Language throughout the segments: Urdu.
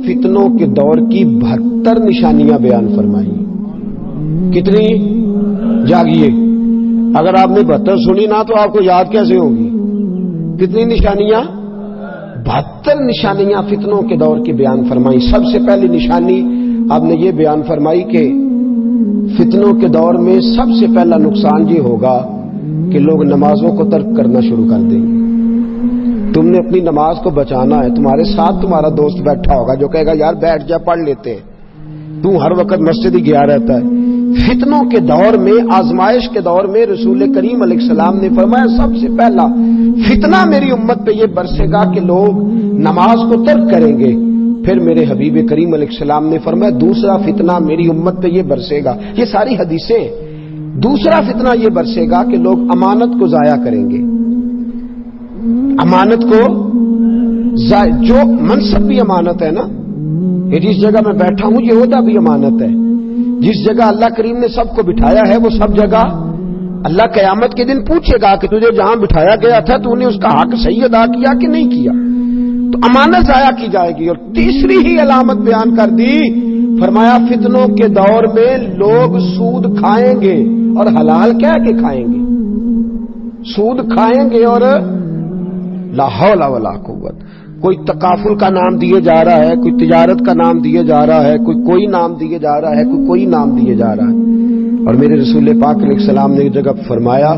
فتنوں کے دور کی 72 نشانیاں بیان فرمائی. کتنی؟ جاگیے، اگر آپ نے 72 سنی نہ تو آپ کو یاد کیسے ہوگی؟ کتنی نشانیاں؟ 72 نشانیاں فتنوں کے دور کی بیان فرمائی. سب سے پہلی نشانی آپ نے یہ بیان فرمائی کہ فتنوں کے دور میں سب سے پہلا نقصان یہ ہوگا کہ لوگ نمازوں کو ترک کرنا شروع کر دیں گے. تم نے اپنی نماز کو بچانا ہے، تمہارے ساتھ تمہارا دوست بیٹھا ہوگا جو کہے گا یار بیٹھ جا پڑھ لیتے ہیں، تو ہر وقت مسجد ہی گیا رہتا ہے. فتنوں کے دور میں، آزمائش کے دور میں رسول کریم علیہ السلام نے فرمایا سب سے پہلا فتنہ میری امت پہ یہ برسے گا کہ لوگ نماز کو ترک کریں گے. پھر میرے حبیب کریم علیہ السلام نے فرمایا دوسرا فتنہ میری امت پہ یہ برسے گا. یہ ساری حدیثیں. دوسرا فتنہ یہ برسے گا کہ لوگ امانت کو ضائع کریں گے. امانت کو جو منصب بھی امانت ہے نا، یہ جس جگہ میں بیٹھا ہوں یہ عہدہ بھی امانت ہے. جس جگہ اللہ کریم نے سب کو بٹھایا ہے وہ سب جگہ اللہ قیامت کے دن پوچھے گا کہ تجھے جہاں بٹھایا گیا تھا تو نے اس کا حق صحیح ادا کیا کہ نہیں کیا. تو امانت ضائع کی جائے گی. اور تیسری ہی علامت بیان کر دی، فرمایا فتنوں کے دور میں لوگ سود کھائیں گے اور حلال کہہ کے کھائیں گے. سود کھائیں گے اور لا حول ولا قوت. کوئی تکافل کا نام دیے جا رہا ہے، کوئی تجارت کا نام دیے جا رہا ہے، کوئی نام دیے جا رہا ہے، کوئی نام دیے جا رہا ہے. اور میرے رسول پاک علیہ السلام نے ایک جگہ فرمایا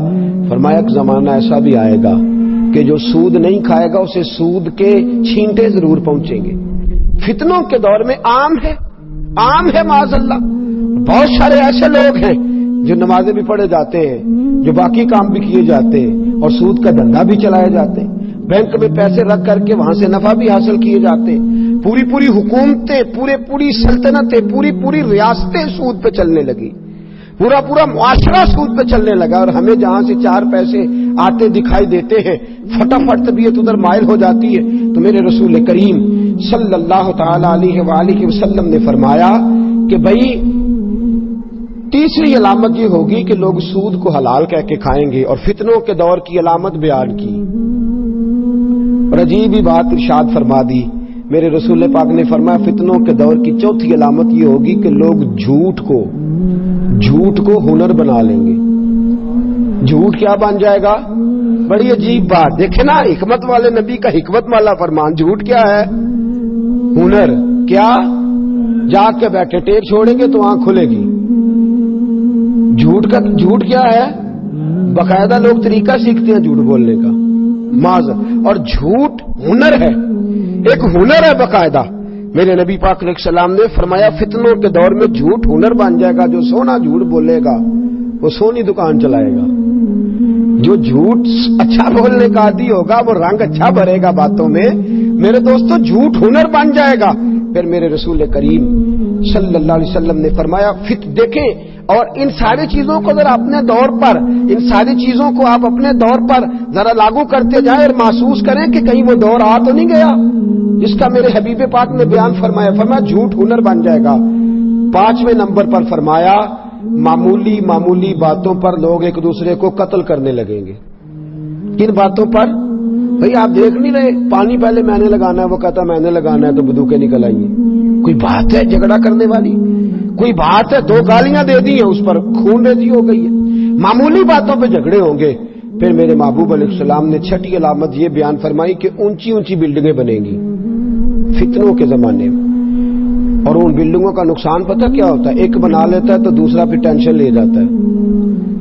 ایک زمانہ ایسا بھی آئے گا کہ جو سود نہیں کھائے گا اسے سود کے چھینٹے ضرور پہنچیں گے. فتنوں کے دور میں عام ہے معاذ اللہ. بہت سارے ایسے لوگ ہیں جو نمازیں بھی پڑھے جاتے ہیں، جو باقی کام بھی کیے جاتے ہیں اور سود کا دھندا بھی چلائے جاتے ہیں. بینک میں پیسے رکھ کر کے وہاں سے نفع بھی حاصل کیے جاتے ہیں. پوری حکومتیں، پوری سلطنتیں، پوری ریاستیں سود پہ چلنے لگی. پورا معاشرہ سود پہ چلنے لگا. اور ہمیں جہاں سے 4 پیسے آتے دکھائی دیتے ہیں فٹافٹ طبیعت ادھر مائل ہو جاتی ہے. تو میرے رسول کریم صلی اللہ تعالی علیہ وآلہ وسلم نے فرمایا کہ بھائی تیسری علامت یہ ہوگی کہ لوگ سود کو حلال کہہ کے کھائیں گے. اور فتنوں کے دور کی علامت بیان کی اور عجیب ہی بات ارشاد فرما دی. میرے رسول پاک نے فرمایا فتنوں کے دور کی چوتھی علامت یہ ہوگی کہ لوگ جھوٹ کو ہنر بنا لیں گے. جھوٹ کیا بن جائے گا؟ بڑی عجیب بات. دیکھیں نا حکمت والے نبی کا حکمت والا فرمان. جھوٹ کیا ہے؟ ہنر. کیا؟ جاگ کے بیٹھے ٹیپ چھوڑیں گے تو آنکھ کھلے گی. جھوٹ کیا ہے؟ باقاعدہ لوگ طریقہ سیکھتے ہیں جھوٹ بولنے کا. اور جھوٹ ہنر ہے، ایک ہنر ہے باقاعدہ. میرے نبی پاک علیہ السلام نے فرمایا فتنوں کے دور میں جھوٹ ہنر بن جائے گا. جو سونا جھوٹ بولے گا وہ سونی دکان چلائے گا. جو جھوٹ اچھا بولنے کا عادی ہوگا وہ رنگ اچھا بھرے گا باتوں میں. میرے دوستو جھوٹ ہنر بن جائے گا. پھر میرے رسول کریم صلی اللہ علیہ وسلم نے فرمایا دیکھیں. اور ان ساری چیزوں کو ذرا اپنے دور پر، ان ساری چیزوں کو آپ اپنے دور پر ذرا لاگو کرتے جائیں اور محسوس کریں کہ کہیں وہ دور آ تو نہیں گیا جس کا میرے حبیب پاک نے بیان فرمایا جھوٹ ہنر بن جائے گا. 5ویں نمبر پر فرمایا معمولی باتوں پر لوگ ایک دوسرے کو قتل کرنے لگیں گے. کن باتوں پر؟ بھئی آپ دیکھ نہیں رہے پانی پہلے میں نے لگانا ہے، وہ کہتا میں نے لگانا ہے تو بندوقیں نکل آئیں. کوئی بات ہے جھگڑا کرنے والی؟ کوئی بات ہے 2 گالیاں دے دی ہیں اس پر خون ریزی ہو گئی ہے. معمولی باتوں پہ جھگڑے ہوں گے. پھر میرے محبوب علیہ السلام نے 6ٹھی علامت یہ بیان فرمائی کہ اونچی بلڈنگیں بنیں گی فتنوں کے زمانے میں. اور ان بلڈنگوں کا نقصان پتہ کیا ہوتا ہے؟ ایک بنا لیتا ہے تو دوسرا پھر ٹینشن لے جاتا ہے.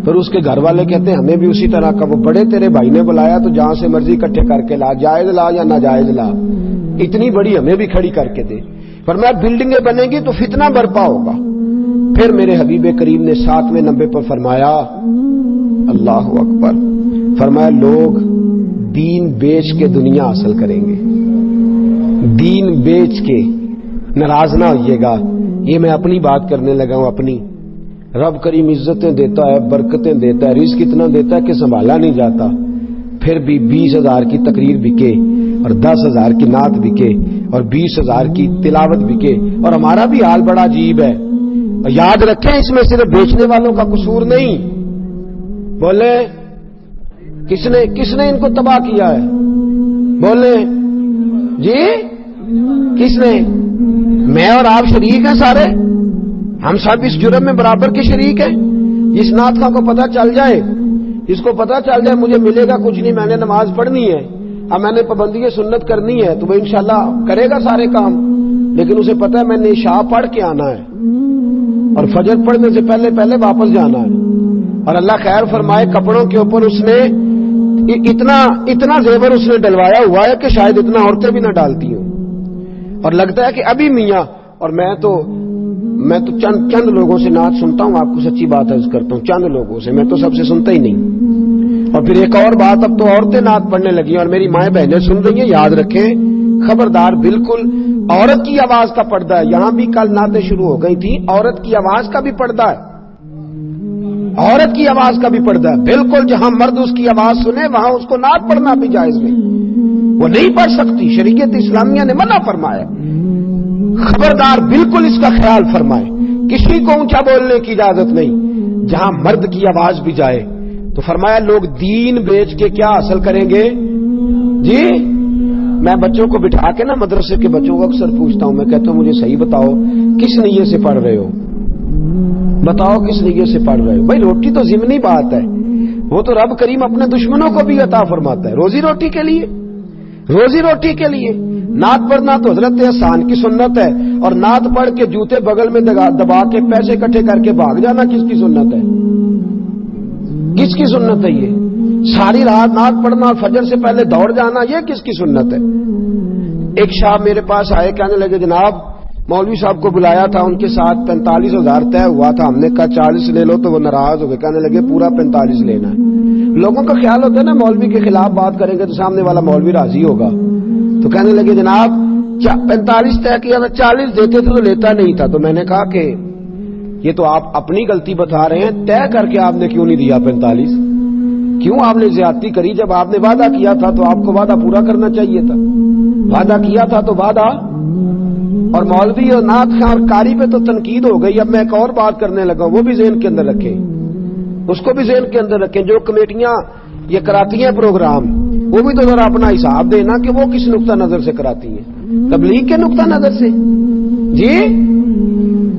پھر اس کے گھر والے کہتے ہیں ہمیں بھی اسی طرح کا. وہ بڑے تیرے بھائی نے بلایا تو جہاں سے مرضی اکٹھے کر کے لا، جائز لا یا ناجائز لا، اتنی بڑی ہمیں بھی کھڑی کر کے دے. فرمایا بلڈنگیں بنیں گی تو فتنہ برپا ہوگا. پھر میرے حبیب کریم نے 7ویں نمبر پر فرمایا اللہ اکبر، فرمایا لوگ دین بیچ کے دنیا حاصل کریں گے. دین بیچ کے. ناراض نہ ہوئیے گا، یہ میں اپنی بات کرنے لگا ہوں. اپنی رب کریم عزتیں دیتا ہے، برکتیں دیتا ہے، رزق اتنا دیتا ہے کہ سنبھالا نہیں جاتا. پھر بھی 20,000 کی تقریر بکے اور 10,000 کی نعت بکے اور 20,000 کی تلاوت بکے. اور ہمارا بھی حال بڑا عجیب ہے. اور یاد رکھیں اس میں صرف بیچنے والوں کا قصور نہیں. بولے کس نے ان کو تباہ کیا ہے؟ بولے جی کس نے؟ میں اور آپ شریک ہیں سارے, ہم سب اس جرم میں برابر کے شریک ہیں. جس نعت خواہ کو پتہ چل جائے, جس کو پتہ چل جائے مجھے ملے گا کچھ نہیں, میں نے نماز پڑھنی ہے, اب میں نے پابندی سنت کرنی ہے, تو وہ انشاءاللہ کرے گا سارے کام, لیکن اسے پتہ ہے میں نے عشاء پڑھ کے آنا ہے اور فجر پڑھنے سے پہلے پہلے واپس جانا ہے. اور اللہ خیر فرمائے, کپڑوں کے اوپر اس نے اتنا زیور اس نے ڈلوایا ہوا ہے کہ شاید اتنا عورتیں بھی نہ ڈالتی ہوں. اور لگتا ہے کہ ابھی میاں, اور میں تو چند لوگوں سے نعت سنتا ہوں, آپ کو سچی بات عرض کرتا ہوں, چند لوگوں سے, میں تو سب سے سنتا ہی نہیں. اور پھر ایک اور بات, اب تو عورتیں نعت پڑھنے لگی اور میری مائیں بہنیں سن رہی ہیں, یاد رکھیں خبردار, بالکل عورت کی آواز کا پردہ ہے. یہاں بھی کل نعتیں شروع ہو گئی تھی, عورت کی آواز کا بھی پردہ ہے, عورت کی آواز کا بھی پردہ ہے. بالکل جہاں مرد اس کی آواز سنے وہاں اس کو نعت پڑھنا بھی جائز نہیں, وہ نہیں پڑھ سکتی, شریعت اسلامیہ نے منع فرمایا. خبردار, بالکل اس کا خیال فرمائے, کسی کو اونچا بولنے کی اجازت نہیں. جہاں مرد کی آواز بھی جائے تو فرمایا لوگ دین بیچ کے کیا حاصل کریں گے. جی میں بچوں کو بٹھا کے نا, مدرسے کے بچوں کو اکثر پوچھتا ہوں, میں کہتا ہوں مجھے صحیح بتاؤ کس نیت سے پڑھ رہے ہو, بتاؤ کس نیت سے پڑھ رہے ہو. بھائی روٹی تو ضمنی بات ہے, وہ تو رب کریم اپنے دشمنوں کو بھی عطا فرماتا ہے, روزی روٹی کے لیے, روزی روٹی کے لیے. نعت پڑھنا تو حضرت احسان کی سنت ہے, اور نعت پڑھ کے جوتے بغل میں دبا کے پیسے اکٹھے کر کے بھاگ جانا کس کی سنت ہے, کس کی سنت ہے یہ؟ ساری رات نعت پڑھنا اور فجر سے پہلے دوڑ جانا, یہ کس کی سنت ہے؟ ایک شاہ میرے پاس آئے, کہنے لگے جناب مولوی صاحب کو بلایا تھا, ان کے ساتھ 45,000 طے ہوا تھا, ہم نے کہا 40 لے لو, تو وہ ناراض ہو گئے, کہنے لگے پورا 45 لینا ہے. لوگوں کا خیال ہوتا ہے نا مولوی کے خلاف بات کریں گے تو سامنے والا مولوی راضی ہوگا, تو کہنے لگے جناب 45 طے کیا تھا, 40 دیتے تھے تو لیتا نہیں تھا. تو میں نے کہا کہ یہ تو آپ اپنی غلطی بتا رہے ہیں, طے کر کے آپ نے کیوں نہیں دیا 45, کیوں آپ نے زیادتی کری؟ جب آپ نے وعدہ کیا تھا تو آپ کو وعدہ پورا کرنا چاہیے تھا, وعدہ کیا تھا تو وعدہ. اور مولوی اور نعت خواہ کاری پہ تو تنقید ہو گئی. اب میں ایک اور بات کرنے لگا, وہ بھی ذہن کے اندر رکھیں, اس کو بھی ذہن کے اندر رکھیں. جو کمیٹیاں یہ کراتی ہیں پروگرام, وہ بھی تو ذرا اپنا حساب دینا کہ وہ کس نقطہ نظر سے کراتی ہیں, تبلیغ کے نقطہ نظر سے. جی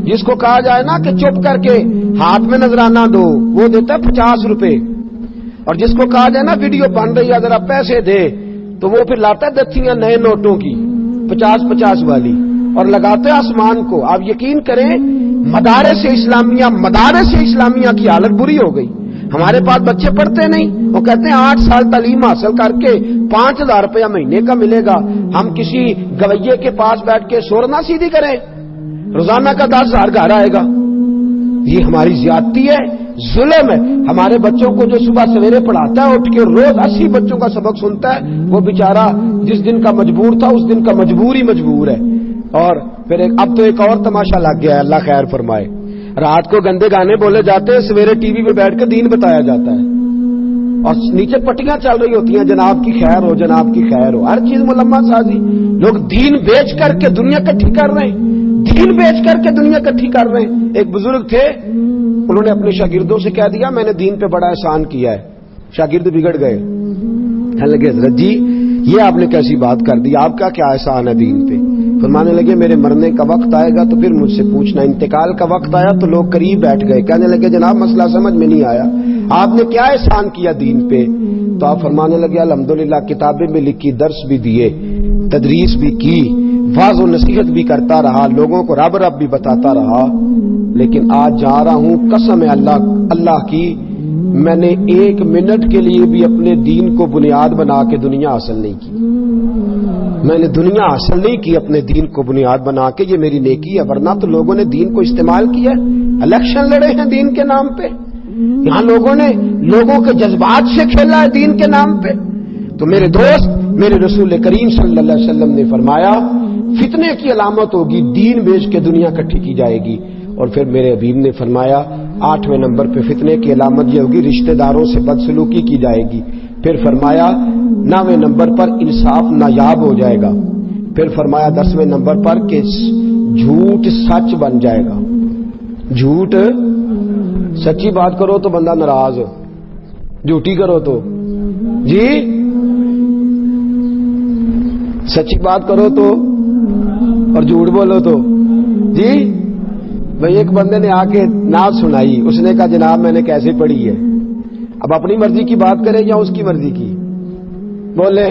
جس کو کہا جائے نا کہ چپ کر کے ہاتھ میں نذرانہ دو, وہ دیتا ہے 50 روپے, اور جس کو کہا جائے نا ویڈیو بن رہی ہے ذرا پیسے دے, تو وہ پھر لاتا ہے دستیاں نئے نوٹوں کی 50-50 والی اور لگاتے ہیں آسمان کو. آپ یقین کریں مدارس اسلامیہ کی حالت بری ہو گئی. ہمارے پاس بچے پڑھتے نہیں, وہ کہتے ہیں 8 سال تعلیم حاصل کر کے 5,000 روپیہ مہینے کا ملے گا, ہم کسی گویے کے پاس بیٹھ کے سورنا سیدھی کریں, روزانہ کا 10,000 گھر آئے گا. یہ ہماری زیادتی ہے, ظلم ہے. ہمارے بچوں کو جو صبح سویرے پڑھاتا ہے, اٹھ کے روز 80 بچوں کا سبق سنتا ہے, وہ بیچارہ جس دن کا مجبور تھا اس دن کا مجبور ہے. اور پھر اب تو ایک اور تماشا لگ گیا ہے, اللہ خیر فرمائے. رات کو گندے گانے بولے جاتے ہیں, سویرے ٹی وی پہ بیٹھ کے دین بتایا جاتا ہے, اور نیچے پٹیاں چل رہی ہوتی ہیں جناب کی خیر ہو, جناب کی خیر ہو, ہر چیز ملما سازی. لوگ دین بیچ کر کے دنیا اکٹھی کر رہے ہیں, دین بیچ کر کے دنیا اکٹھی کر رہے ہیں. ایک بزرگ تھے, انہوں نے اپنے شاگردوں سے کہہ دیا میں نے دین پہ بڑا احسان کیا ہے. شاگرد بگڑ گئے, کہنے لگے حضرت جی یہ آپ نے کیسی بات کر دی, آپ کا کیا احسان ہے دین پہ؟ فرمانے لگے میرے مرنے کا وقت آئے گا تو پھر مجھ سے پوچھنا. انتقال کا وقت آیا تو لوگ قریب بیٹھ گئے, کہنے لگے جناب مسئلہ سمجھ میں نہیں آیا, آپ نے کیا احسان کیا دین پہ؟ تو آپ فرمانے لگے الحمدللہ کتابیں بھی لکھی, درس بھی دیے, تدریس بھی کی, واعظ و نصیحت بھی کرتا رہا, لوگوں کو رب بھی بتاتا رہا, لیکن آج جا رہا ہوں قسم ہے اللہ کی, میں نے 1 منٹ کے لیے بھی اپنے دین کو بنیاد بنا کے دنیا حاصل نہیں کی. میں نے دنیا حاصل نہیں کی اپنے دین کو بنیاد بنا کے, یہ میری نیکی ہے. ورنہ تو لوگوں نے دین کو استعمال کیا, الیکشن لڑے ہیں دین کے نام پہ, یہاں لوگوں نے لوگوں کے جذبات سے کھیلا ہے دین کے نام پہ. تو میرے دوست, میرے رسول کریم صلی اللہ علیہ وسلم نے فرمایا فتنے کی علامت ہوگی دین بیچ کے دنیا اکٹھی کی جائے گی. اور پھر میرے حبیب نے فرمایا 8ویں نمبر پہ فتنے کی علامت یہ ہوگی رشتہ داروں سے بدسلوکی کی جائے گی. پھر فرمایا 9ویں نمبر پر انصاف نایاب ہو جائے گا. پھر فرمایا 10ویں نمبر پر کہ جھوٹ سچ بن جائے گا. جھوٹ, سچی بات کرو تو بندہ ناراض ہو, جھوٹی کرو تو جی سچی بات کرو تو اور جھوٹ بولو تو جی بھائی ایک بندے نے آ کے نعت سنائی, اس نے کہا جناب میں نے کیسے پڑھی ہے. اب اپنی مرضی کی بات کرے یا اس کی مرضی کی؟ بولے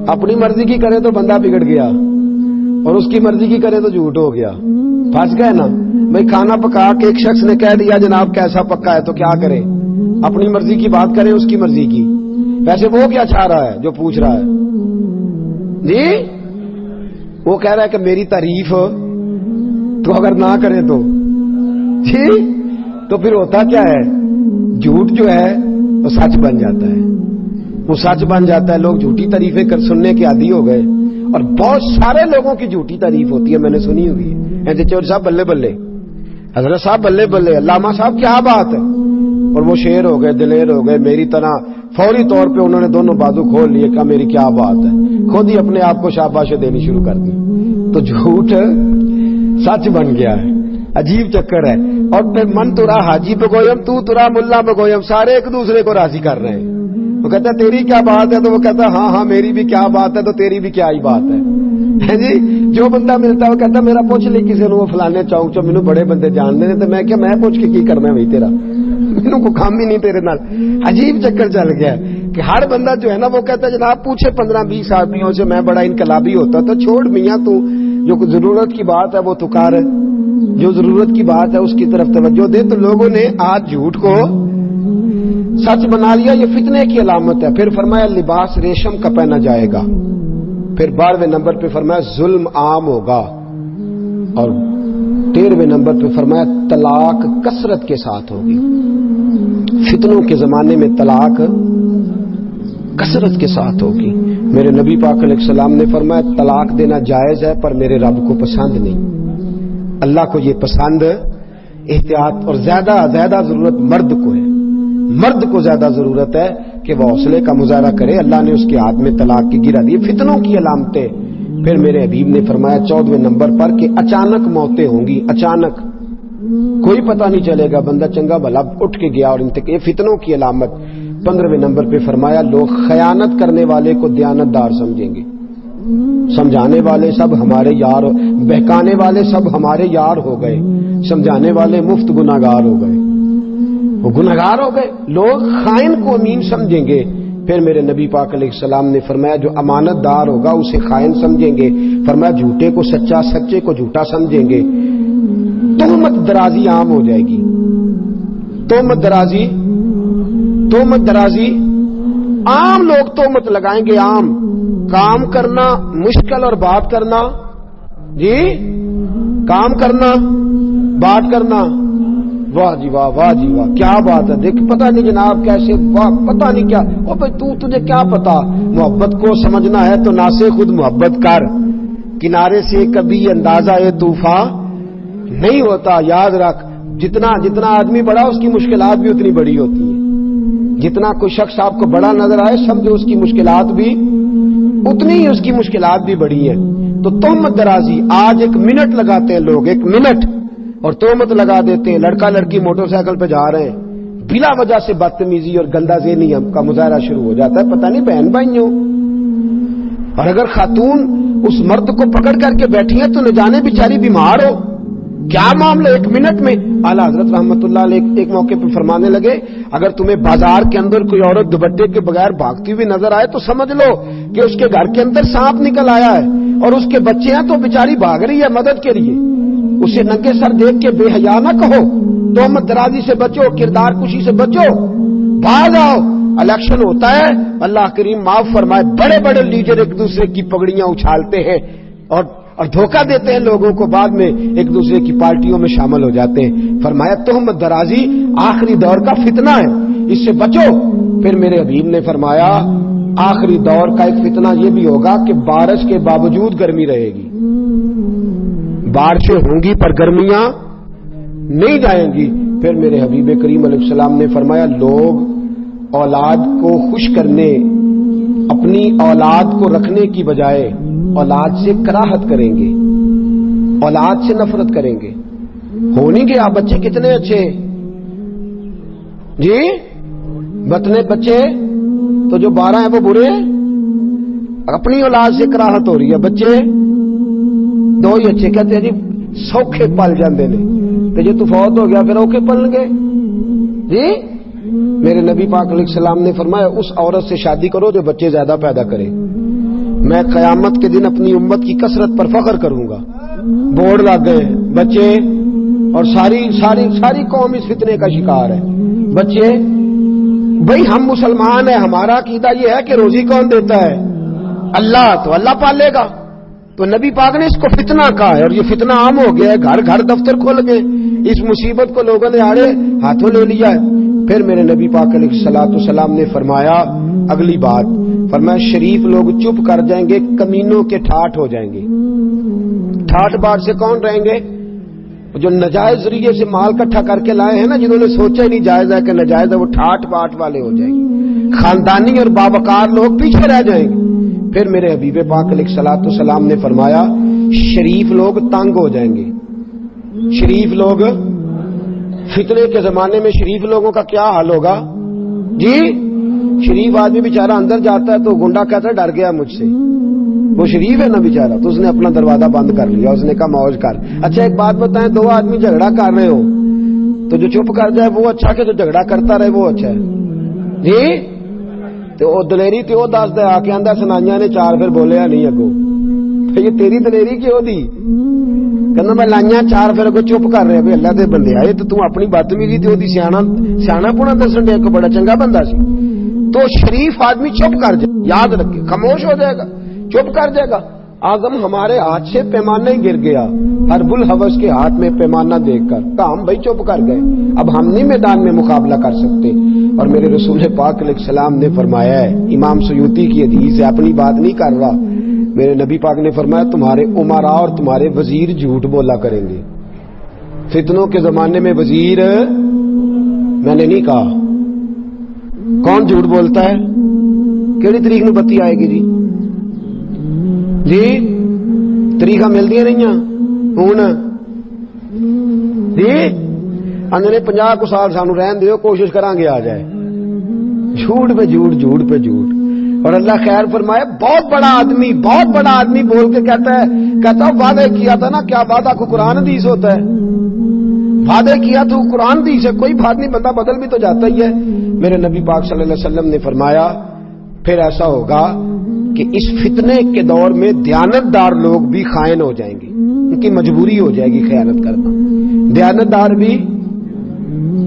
اپنی مرضی کی کرے تو بندہ بگڑ گیا, اور اس کی مرضی کی کرے تو جھوٹ ہو گیا, پھنس گئے نا. بھائی کھانا پکا کے ایک شخص نے کہہ دیا جناب کیسا پکا ہے, تو کیا کرے؟ اپنی مرضی کی بات کرے اس کی مرضی کی. ویسے وہ کیا چاہ رہا ہے جو پوچھ رہا ہے جی؟ وہ کہہ رہا ہے کہ میری تعریف تو اگر نہ کرے تو جی تو پھر ہوتا کیا ہے, جھوٹ جو ہے وہ سچ بن جاتا ہے, وہ سچ بن جاتا ہے. لوگ جھوٹی تعریفیں کر سننے کے عادی ہو گئے, اور بہت سارے لوگوں کی جھوٹی تعریف ہوتی ہے, میں نے سنی ہوئی ہے. چور صاحب بلے بلے, حضرت صاحب بلے بلے, علامہ صاحب کیا بات ہے, اور وہ شیر ہو گئے, دلیر ہو گئے میری طرح. فوری طور پہ انہوں نے دونوں بازو کھول لیے, کہا میری کیا بات ہے, خود ہی اپنے آپ کو شاباشیں دینی شروع کر دی. تو جھوٹ سچ بن گیا ہے, عجیب چکر ہے. اور پھر من ترا حاجی بگویم تو ترا ملا بگویم, سارے ایک دوسرے کو راضی کر رہے ہیں. وہ کہتا ہے تیری کیا بات ہے, تو وہ کہتا ہے ہاں ہاں میری بھی کیا بات ہے, تو تیری بھی کیا ہی بات ہے جی. جو بندہ ملتا ہے وہ کہتا ہے میرا پوچھ لی کسی نے, وہ فلانے چوک چو مینوں بڑے بندے جان دے, تو میں کیا میں پوچھ کے کی کرنا ہے بھائی, تیرا مینوں کو کام ہی نہیں تیرے نال. عجیب چکر چل گیا ہے کہ ہر بندہ جو ہے نا وہ کہتا ہے جناب پوچھے 15-20 آدمیوں سے میں بڑا انقلابی ہوتا, تو چھوڑ میاں تو جو ضرورت کی بات ہے وہ تو کر, جو ضرورت کی بات ہے اس کی طرف توجہ دے. تو لوگوں نے آج جھوٹ کو سچ بنا لیا, یہ فتنے کی علامت ہے. پھر فرمایا لباس ریشم کا پہنا جائے گا. پھر 12ویں نمبر پہ فرمایا ظلم عام ہوگا, اور 13ویں نمبر پہ فرمایا طلاق کثرت کے ساتھ ہوگی. فتنوں کے زمانے میں طلاق کثرت کے ساتھ ہوگی. میرے نبی پاک علیہ السلام نے فرمایا طلاق دینا جائز ہے پر میرے رب کو پسند نہیں. اللہ کو یہ پسند, احتیاط, اور زیادہ ضرورت مرد کو ہے. مرد کو زیادہ ضرورت ہے کہ وہ حوصلے کا مظاہرہ کرے. اللہ نے اس کے ہاتھ میں طلاق کی گرا دی. فتنوں کی علامتیں. پھر میرے حبیب نے فرمایا 14ویں نمبر پر کہ اچانک موتیں ہوں گی, اچانک, کوئی پتہ نہیں چلے گا, بندہ چنگا بھلا اٹھ کے گیا اور یہ فتنوں کی علامت. 15ویں نمبر پہ فرمایا لوگ خیانت کرنے والے کو دیانت دار سمجھیں گے. سمجھانے والے سب ہمارے یار, بہکانے والے سب ہمارے یار ہو گئے, سمجھانے والے مفت گناہگار ہو گئے, وہ گناہگار ہو گئے. لوگ خائن کو امین سمجھیں گے. پھر میرے نبی پاک علیہ السلام نے فرمایا جو امانت دار ہوگا اسے خائن سمجھیں گے. فرمایا جھوٹے کو سچا, سچے کو جھوٹا سمجھیں گے. تہمت درازی عام ہو جائے گی. تہمت درازی عام, لوگ تہمت لگائیں گے. عام کام کرنا مشکل اور بات کرنا جی, کام کرنا بات کرنا, واہ جی واہ, واہ جی واہ, کیا بات ہے. دیکھ پتہ نہیں جناب کیسے, واہ پتہ نہیں کیا. او بھائی تجھے کیا پتا, محبت کو سمجھنا ہے تو نہ سے خود محبت کر. کنارے سے کبھی اندازہ یہ طوفان نہیں ہوتا. یاد رکھ جتنا آدمی بڑا اس کی مشکلات بھی اتنی بڑی ہوتی ہیں. جتنا کوئی شخص آپ کو بڑا نظر آئے سمجھو اس کی مشکلات بھی اتنی ہی, اس کی مشکلات بھی بڑی ہیں. تو تہمت درازی آج 1 منٹ لگاتے ہیں لوگ, 1 منٹ, اور تہمت لگا دیتے ہیں. لڑکا لڑکی موٹر سائیکل پہ جا رہے ہیں, بلا وجہ سے بدتمیزی اور گندا ذہنی کا مظاہرہ شروع ہو جاتا ہے. پتہ نہیں بہن بھائیوں, اور اگر خاتون اس مرد کو پکڑ کر کے بیٹھی ہیں تو نہ جانے بیچاری بیمار ہو, کیا معاملہ. 1 منٹ میں اعلیٰ حضرت رحمت اللہ علیہ ایک موقع پہ فرمانے لگے اگر تمہیں بازار کے اندر کوئی عورت دوپٹے کے بغیر بھاگتی ہوئی نظر آئے تو سمجھ لو کہ اس کے گھر کے اندر سانپ نکل آیا ہے, اور اس کے بچے ہیں تو بیچاری بھاگ رہی ہے مدد کے لیے. اسے ننگے سر دیکھ کے بے حیا نہ کہو, تہمت درازی سے بچو, کردار کشی سے بچو, بھاگ آؤ. الیکشن ہوتا ہے, اللہ کریم معاف فرمائے, بڑے بڑے لیڈر ایک دوسرے کی پگڑیاں اچھالتے ہیں اور دھوکہ دیتے ہیں لوگوں کو, بعد میں ایک دوسرے کی پارٹیوں میں شامل ہو جاتے ہیں. فرمایا تہمت درازی آخری دور کا فتنہ ہے, اس سے بچو. پھر میرے حبیب نے فرمایا آخری دور کا ایک فتنہ یہ بھی ہوگا کہ بارش کے باوجود گرمی رہے گی. بارشیں ہوں گی پر گرمیاں نہیں جائیں گی. پھر میرے حبیب کریم علیہ السلام نے فرمایا لوگ اولاد کو خوش کرنے, اپنی اولاد کو رکھنے کی بجائے اولاد سے کراہت کریں گے, اولاد سے نفرت کریں گے. ہو نہیں گیا بچے کتنے اچھے جی, بتنے بچے تو جو 12 ہیں وہ برے, اپنی اولاد سے کراہت ہو رہی ہے. بچے دو ہی اچھے کہتے ہیں جی سوکھے پل جاندے نے تے جے تو فوت ہو گیا پھر اوکھے پلن گے جی. میرے نبی پاک علیہ السلام نے فرمایا اس عورت سے شادی کرو جو بچے زیادہ پیدا کرے. میں قیامت کے دن اپنی امت کی کثرت پر فخر کروں گا. بورڈ لگ گئے بچے اور ساری قوم اس فتنے کا شکار ہے. بچے بھئی ہم مسلمان ہیں, ہمارا عقیدہ یہ ہے کہ روزی کون دیتا ہے؟ اللہ. تو اللہ پالے گا. تو نبی پاک نے اس کو فتنہ کہا ہے اور یہ فتنہ عام ہو گیا ہے. گھر گھر دفتر کھول گئے. اس مصیبت کو لوگوں نے آڑے ہاتھوں لے لیا ہے. پھر میرے نبی پاک علیہ الصلوۃ والسلام نے فرمایا اگلی بات, فرمایا شریف لوگ چپ کر جائیں گے, کمینوں کے ٹھاٹ ہو جائیں گے. ٹھاٹ باٹ سے کون رہیں گے؟ جو نجائز ذریعے سے مال اکٹھا کر کے لائے ہیں نا, جنہوں نے سوچا ہی نہیں جائز ہے کہ نجائز ہے, وہ ٹھاٹ باٹ والے ہو جائیں گے. خاندانی اور باوقار لوگ پیچھے رہ جائیں گے. پھر میرے حبیب پاک علیہ الصلوۃ والسلام نے فرمایا شریف لوگ تنگ ہو جائیں گے. شریف لوگ, فتنے کے زمانے میں شریف لوگوں کا کیا حال ہوگا جی؟ شریف آدمی بیچارہ اندر جاتا ہے تو گنڈا کہتا ہے ڈر گیا مجھ سے. وہ شریف ہے نا بیچارہ, تو اس نے اپنا دروازہ بند کر لیا. اس نے کہا موج کر. اچھا ایک بات بتائیں, دو آدمی جھگڑا کر رہے ہو تو جو چپ کر جائے وہ اچھا کہ جو جھگڑا کرتا رہے وہ اچھا ہے جی؟ تو وہ دلیری تو وہ دس دے آ کے آندہ سنائیاں نے چار پھر بولیا نہیں اگو. یہ تیری دلیری کیوں دی؟ کہنا میں لائیاں چار پھر اگو چپ کر رہے. اللہ دے بندے آئے تو تم اپنی بدتمیزی تے دی سیاح پونا دسن دے, کو بڑا چنگا بندہ سی. تو شریف آدمی چپ کر جائے, یاد رکھے, خاموش ہو جائے گا, چپ کر جائے گا. آدم ہمارے ہاتھ سے پیمانہ ہی گر گیا, ہر بلحوث کے ہاتھ میں پیمانہ دیکھ کر. تو ہم بھائی چپ کر گئے, اب ہم نہیں میدان میں مقابلہ کر سکتے. اور میرے رسول پاک علیہ السلام نے فرمایا ہے, امام سیوطی کی حدیث ہے, اپنی بات نہیں کر رہا, میرے نبی پاک نے فرمایا تمہارے عمراء اور تمہارے وزیر جھوٹ بولا کریں گے. فتنوں کے زمانے میں وزیر, میں نے نہیں کہا کون جھوٹ بولتا ہے, کیڑی تاریخ میں بتی آئے گی جی تاریخاں ملدی نہیں ہوں جی, اندر 50 سال سانو رہن دیو, کوشش کران گے آ جائے. جھوٹ پہ جھوٹ, جھوٹ پہ جھوٹ. اور اللہ خیر فرمائے, بہت بڑا آدمی بول کے کہتا ہے وعدے کیا تھا نا, کیا وعدہ کو قرآن حدیث ہوتا ہے؟ وعدے کیا تو قرآن حدیث ہے, کوئی بات نہیں, بندہ بدل بھی تو جاتا ہی ہے. میرے نبی پاک صلی اللہ علیہ وسلم نے فرمایا پھر ایسا ہوگا کہ اس فتنے کے دور میں دیانت دار لوگ بھی خائن ہو جائیں گے, ان کی مجبوری ہو جائے گی خیانت کرنا. دیانت دار بھی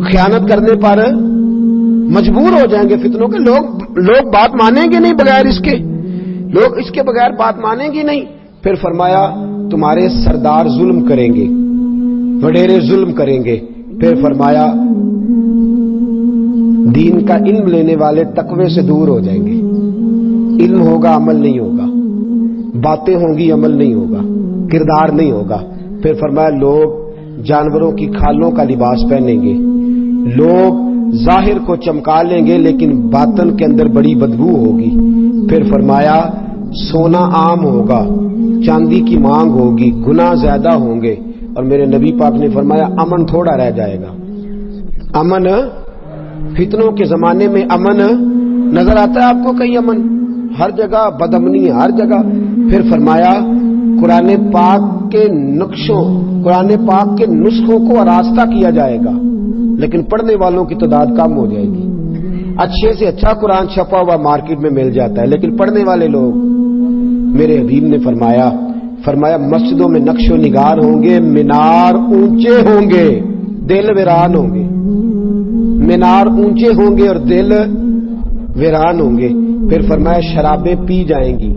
خیانت کرنے پر مجبور ہو جائیں گے. فتنوں کے لوگ بات مانیں گے نہیں بغیر اس کے, لوگ اس کے بغیر بات مانیں گے نہیں. پھر فرمایا تمہارے سردار ظلم کریں گے, وڈیرے ظلم کریں گے. پھر فرمایا دین کا علم لینے والے تقوی سے دور ہو جائیں گے. علم ہوگا عمل نہیں ہوگا, باتیں ہوں گی عمل نہیں ہوگا, کردار نہیں ہوگا. پھر فرمایا لوگ جانوروں کی کھالوں کا لباس پہنیں گے, لوگ ظاہر کو چمکا لیں گے لیکن باطن کے اندر بڑی بدبو ہوگی. پھر فرمایا سونا عام ہوگا, چاندی کی مانگ ہوگی, گناہ زیادہ ہوں گے. اور میرے نبی پاک نے فرمایا امن تھوڑا رہ جائے گا. امن, فتنوں کے زمانے میں امن نظر آتا ہے آپ کو کہیں؟ امن ہر جگہ, بدامنی ہے ہر جگہ. پھر فرمایا قرآن پاک کے نسخوں کو آراستہ کیا جائے گا لیکن پڑھنے والوں کی تعداد کم ہو جائے گی. اچھے سے اچھا قرآن چھپا ہوا مارکیٹ میں مل جاتا ہے لیکن پڑھنے والے لوگ. میرے حبیب نے فرمایا مسجدوں میں نقش و نگار ہوں گے, مینار اونچے ہوں گے, دل ویران ہوں گے. مینار اونچے ہوں گے اور دل ویران ہوں گے. پھر فرمایا شرابیں پی جائیں گی,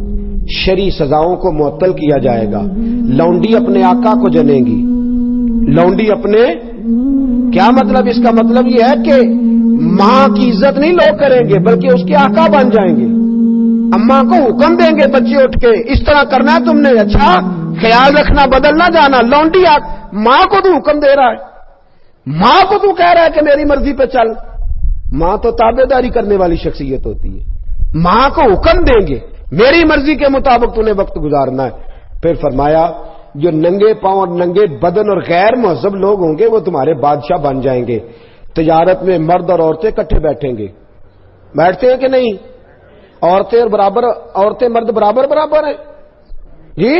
شرعی سزاؤں کو معطل کیا جائے گا. لونڈی اپنے آقا کو جنے گی, لونڈی اپنے, کیا مطلب؟ اس کا مطلب یہ ہے کہ ماں کی عزت نہیں لوگ کریں گے بلکہ اس کے آقا بن جائیں گے. اماں کو حکم دیں گے بچے اٹھ کے, اس طرح کرنا ہے تم نے, اچھا خیال رکھنا, بدل نہ جانا. لونڈی ماں کو تو حکم دے رہا ہے, ماں کو تو کہہ رہا ہے کہ میری مرضی پہ چل. ماں تو تابع داری کرنے والی شخصیت ہوتی ہے. ماں کو حکم دیں گے میری مرضی کے مطابق تو نے وقت گزارنا ہے. پھر فرمایا جو ننگے پاؤں اور ننگے بدن اور غیر مہذب لوگ ہوں گے وہ تمہارے بادشاہ بن جائیں گے. تجارت میں مرد اور عورتیں کٹھے بیٹھیں گے, بیٹھتے ہیں کہ نہیں؟ عورتیں مرد برابر ہیں جی.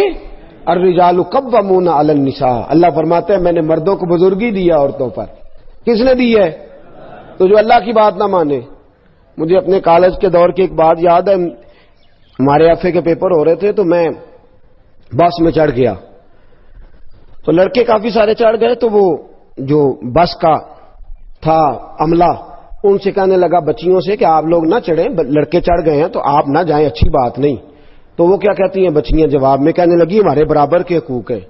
الرجال قوامون علی النساء، اللہ فرماتا ہے میں نے مردوں کو بزرگی دیا عورتوں پر. کس نے دی ہے؟ تو جو اللہ کی بات نہ مانے. مجھے اپنے کالج کے دور کی ایک بات یاد ہے. ہمارے ایف اے کے پیپر ہو رہے تھے تو میں بس میں چڑھ گیا، تو لڑکے کافی سارے چڑھ گئے، تو وہ جو بس کا تھا عملہ ان سے کہنے لگا بچیوں سے کہ آپ لوگ نہ چڑھیں، لڑکے چڑھ گئے ہیں تو آپ نہ جائیں، اچھی بات نہیں. تو وہ کیا کہتی ہیں بچیاں جواب میں کہنے لگی ہمارے برابر کے حقوق ہیں،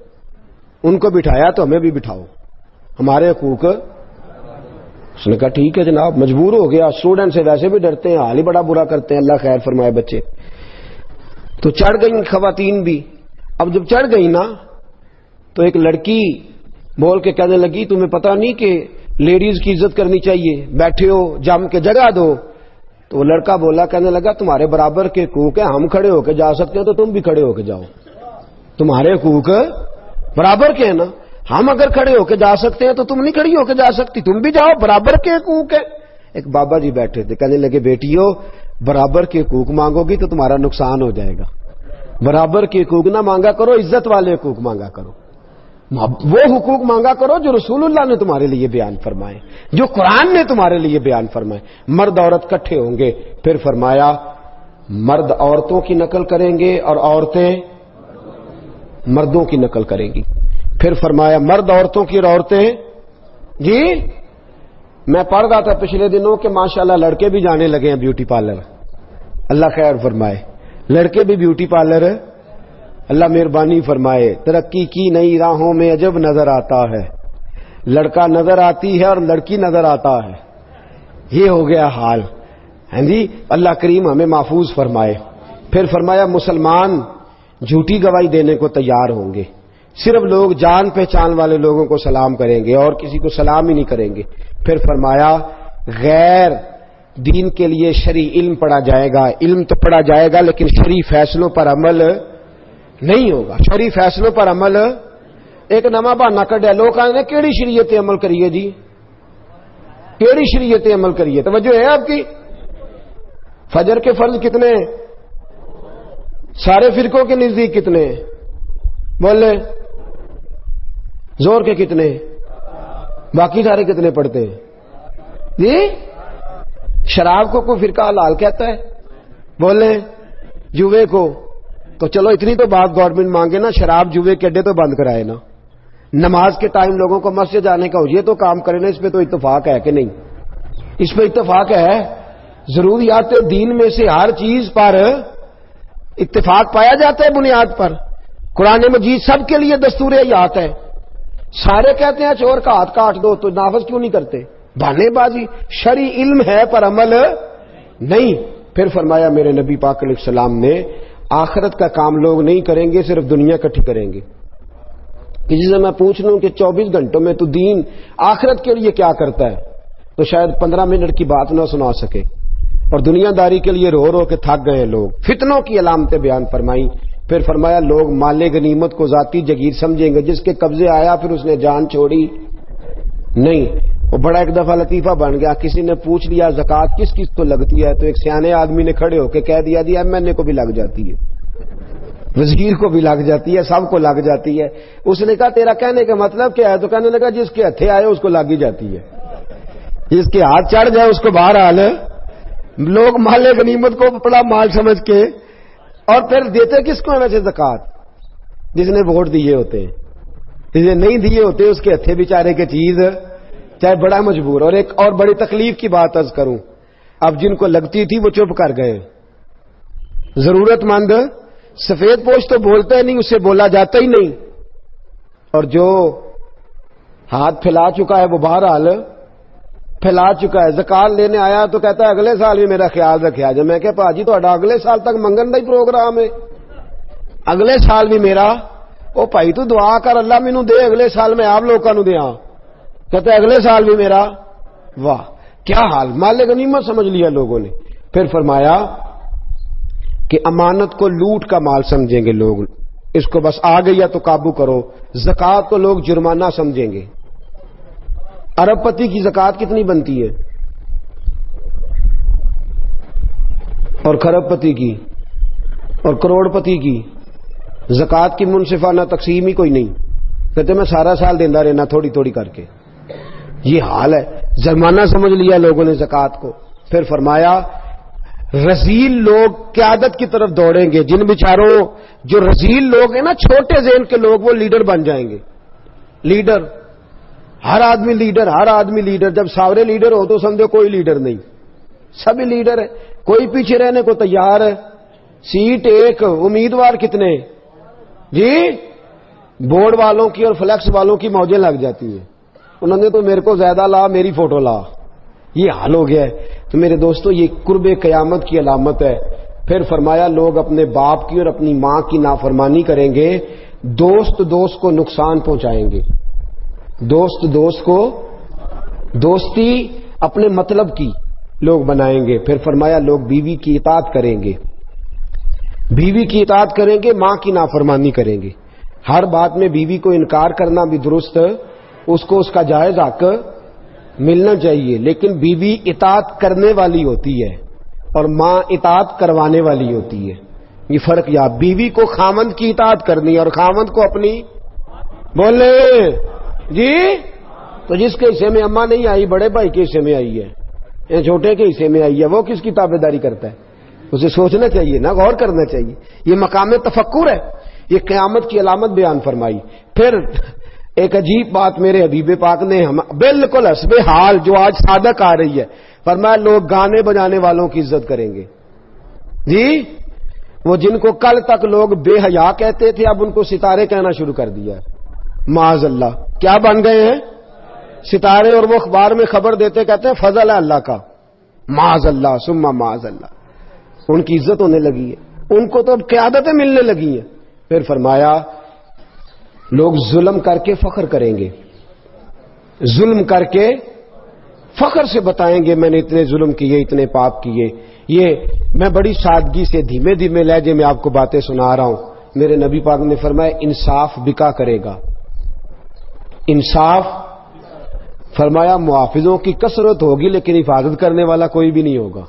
ان کو بٹھایا تو ہمیں بھی بٹھاؤ، ہمارے حقوق. اس نے کہا ٹھیک ہے جناب، مجبور ہو گیا. اسٹوڈنٹ سے ویسے بھی ڈرتے ہیں، حال ہی بڑا برا کرتے ہیں، اللہ خیر فرمائے بچے. تو چڑھ گئی خواتین بھی. اب جب چڑھ گئی نا تو ایک لڑکی بول کے کہنے لگی تمہیں پتہ نہیں کہ لیڈیز کی عزت کرنی چاہیے، بیٹھے ہو جم کے جگہ دو. تو وہ لڑکا بولا، کہنے لگا تمہارے برابر کے حقوق ہیں، ہم کھڑے ہو کے جا سکتے ہیں تو تم بھی کھڑے ہو کے جاؤ. تمہارے حقوق برابر کے ہیں نا، ہم اگر کھڑے ہو کے جا سکتے ہیں تو تم نہیں کھڑی ہو کے جا سکتی، تم بھی جاؤ، برابر کے حقوق ہیں. ایک بابا جی بیٹھے تھے، کہنے لگے بیٹیو برابر کے حقوق مانگو گی تو تمہارا نقصان ہو جائے گا. برابر کے حقوق نہ مانگا کرو، عزت والے حقوق مانگا کرو. وہ حقوق مانگا کرو جو رسول اللہ نے تمہارے لیے بیان فرمائے، جو قرآن نے تمہارے لیے بیان فرمائے. مرد عورت کٹھے ہوں گے. پھر فرمایا مرد عورتوں کی نقل کریں گے اور عورتیں مردوں کی نقل کریں گی. پھر فرمایا مرد عورتوں کی اور عورتیں. جی میں پڑھ رہا تھا پچھلے دنوں کہ ماشاءاللہ لڑکے بھی جانے لگے ہیں بیوٹی پارلر. اللہ خیر فرمائے، لڑکے بھی بیوٹی پارلر، اللہ مہربانی فرمائے. ترقی کی نئی راہوں میں عجب نظر آتا ہے، لڑکا نظر آتی ہے اور لڑکی نظر آتا ہے. یہ ہو گیا حال. ہاں جی، اللہ کریم ہمیں محفوظ فرمائے. پھر فرمایا مسلمان جھوٹی گواہی دینے کو تیار ہوں گے، صرف لوگ جان پہچان والے لوگوں کو سلام کریں گے اور کسی کو سلام ہی نہیں کریں گے. پھر فرمایا غیر دین کے لیے شرعی علم پڑھا جائے گا. علم تو پڑھا جائے گا لیکن شرعی فیصلوں پر عمل نہیں ہوگا. شرعی فیصلوں پر عمل. ایک نواں بہانہ کڈیا لوگ کہنے کیڑی شریعت عمل کریے جی، کیڑی شریعت عمل کریے. توجہ ہے آپ کی؟ فجر کے فرض کتنے ہیں؟ سارے فرقوں کے نزدیک کتنے ہیں؟ بولے. زور کے کتنے؟ باقی سارے کتنے پڑھتے ہیں جی؟ شراب کو کوئی فرقہ حلال کہتا ہے؟ بولے. جوے کو تو چلو اتنی تو بات گورنمنٹ مانگے نا، شراب جوے کے اڈے تو بند کرائے نا. نماز کے ٹائم لوگوں کو مسجد جانے کا ہو یہ تو کام کرے نا. اس پہ تو اتفاق ہے کہ نہیں؟ اس پہ اتفاق ہے. ضروریات دین میں سے ہر چیز پر اتفاق پایا جاتا ہے بنیاد پر. قرآن مجید سب کے لیے دستور حیات ہے. سارے کہتے ہیں چور کا ہاتھ کاٹ دو تو نافذ کیوں نہیں کرتے؟ بہانے بازی. شرعی علم ہے پر عمل نہیں. پھر فرمایا میرے نبی پاک علیہ السلام نے آخرت کا کام لوگ نہیں کریں گے، صرف دنیا اکٹھی کریں گے. کسی سے میں پوچھ لوں کہ 24 گھنٹوں میں تو دین آخرت کے لیے کیا کرتا ہے تو شاید 15 منٹ کی بات نہ سنا سکے، اور دنیا داری کے لیے رو رو کے تھک گئے لوگ. فتنوں کی علامتیں بیان فرمائی. پھر فرمایا لوگ مال غنیمت کو ذاتی جگیر سمجھیں گے، جس کے قبضے آیا پھر اس نے جان چھوڑی نہیں. وہ بڑا ایک دفعہ لطیفہ بن گیا. کسی نے پوچھ لیا زکوٰۃ کس کس کو لگتی ہے تو ایک سیانے آدمی نے کھڑے ہو کے کہہ دیا جی ایم این اے کو بھی لگ جاتی ہے، وزیر کو بھی لگ جاتی ہے، سب کو لگ جاتی ہے. اس نے کہا تیرا کہنے کا مطلب کیا ہے؟ تو کہنے لگا جس کے ہتھے آئے اس کو لگ ہی جاتی ہے، جس کے ہاتھ چڑھ جائے اس کو بہرحال. لوگ مال غنیمت کو بڑا مال سمجھ کے اور پھر دیتے کس کو ہے ویسے زکوٰۃ؟ جس نے ووٹ دیے ہوتے ہیں. جس نے نہیں دیے ہوتے اس کے ہتھے بیچارے کے چیز چاہے بڑا مجبور. اور ایک اور بڑی تکلیف کی بات عرض کروں، اب جن کو لگتی تھی وہ چپ کر گئے. ضرورت مند سفید پوش تو بولتا ہی نہیں، اس سے بولا جاتا ہی نہیں. اور جو ہاتھ پھیلا چکا ہے وہ بہرحال پھیلا چکا ہے. زکات لینے آیا تو کہتا ہے اگلے سال بھی میرا خیال رکھا جائے. میں کہ پاجی تو اگلے سال تک منگن کا ہی پروگرام ہے، اگلے سال بھی میرا. او بھائی تو دعا کر اللہ مینوں دے اگلے سال میں آپ لوگوں نوں دیاں. کہتا ہے اگلے سال بھی میرا. واہ کیا حال، مال غنیمت سمجھ لیا لوگوں نے. پھر فرمایا کہ امانت کو لوٹ کا مال سمجھیں گے لوگ، اس کو بس آ گئی تو قابو کرو. زکات کو لوگ جرمانہ سمجھیں گے. ارب پتی کی زکات کتنی بنتی ہے اور کھرب پتی کی اور کروڑ پتی کی؟ زکات کی منصفانہ تقسیم ہی کوئی نہیں، کہتے میں سارا سال دینا رہنا تھوڑی تھوڑی کر کے. یہ حال ہے، جرمانہ سمجھ لیا لوگوں نے زکات کو. پھر فرمایا رذیل لوگ قیادت کی طرف دوڑیں گے. جن بیچاروں جو رذیل لوگ ہیں نا، چھوٹے ذہن کے لوگ، وہ لیڈر بن جائیں گے. لیڈر، ہر آدمی لیڈر، ہر آدمی لیڈر. جب سارے لیڈر ہو تو سمجھو کوئی لیڈر نہیں، سبھی لیڈر ہے، کوئی پیچھے رہنے کو تیار ہے. سیٹ ایک، امیدوار کتنے جی؟ بورڈ والوں کی اور فلیکس والوں کی موجیں لگ جاتی ہیں. انہوں نے تو میرے کو زیادہ لا، میری فوٹو لا. یہ حال ہو گیا ہے. تو میرے دوستو یہ قرب قیامت کی علامت ہے. پھر فرمایا لوگ اپنے باپ کی اور اپنی ماں کی نافرمانی کریں گے، دوست دوست کو نقصان پہنچائیں گے. دوست دوست کو، دوستی اپنے مطلب کی لوگ بنائیں گے. پھر فرمایا لوگ بیوی کی اطاعت کریں گے، بیوی کی اطاعت کریں گے، ماں کی نافرمانی کریں گے. ہر بات میں بیوی کو انکار کرنا بھی درست، اس کو اس کا جائز حق ملنا چاہیے، لیکن بیوی اطاعت کرنے والی ہوتی ہے اور ماں اطاعت کروانے والی ہوتی ہے. یہ فرق یا بیوی کو خامند کی اطاعت کرنی اور خامند کو اپنی بولے جی. تو جس کے حصے میں اماں نہیں آئی، بڑے بھائی کے حصے میں آئی ہے یا چھوٹے کے حصے میں آئی ہے، وہ کس کی تابعداری کرتا ہے؟ اسے سوچنا چاہیے نا، غور کرنا چاہیے. یہ مقام تفکر ہے. یہ قیامت کی علامت بیان فرمائی. پھر ایک عجیب بات میرے حبیب پاک نے بالکل حسب حال جو آج صادق آ رہی ہے، فرمایا لوگ گانے بجانے والوں کی عزت کریں گے جی. وہ جن کو کل تک لوگ بے حیا کہتے تھے، اب ان کو ستارے کہنا شروع کر دیا ہے. معاذ اللہ، کیا بن گئے ہیں؟ ستارے. اور وہ اخبار میں خبر دیتے کہتے ہیں فضل ہے اللہ کا. معاذ اللہ ثم معاذ اللہ. ان کی عزت ہونے لگی ہے، ان کو تو قیادتیں ملنے لگی ہیں. پھر فرمایا لوگ ظلم کر کے فخر کریں گے، ظلم کر کے فخر سے بتائیں گے میں نے اتنے ظلم کیے، اتنے پاپ کیے. یہ میں بڑی سادگی سے دھیمے دھیمے لہجے میں آپ کو باتیں سنا رہا ہوں. میرے نبی پاک نے فرمایا انصاف بکا کرے گا. انصاف، فرمایا محافظوں کی کثرت ہوگی لیکن حفاظت کرنے والا کوئی بھی نہیں ہوگا.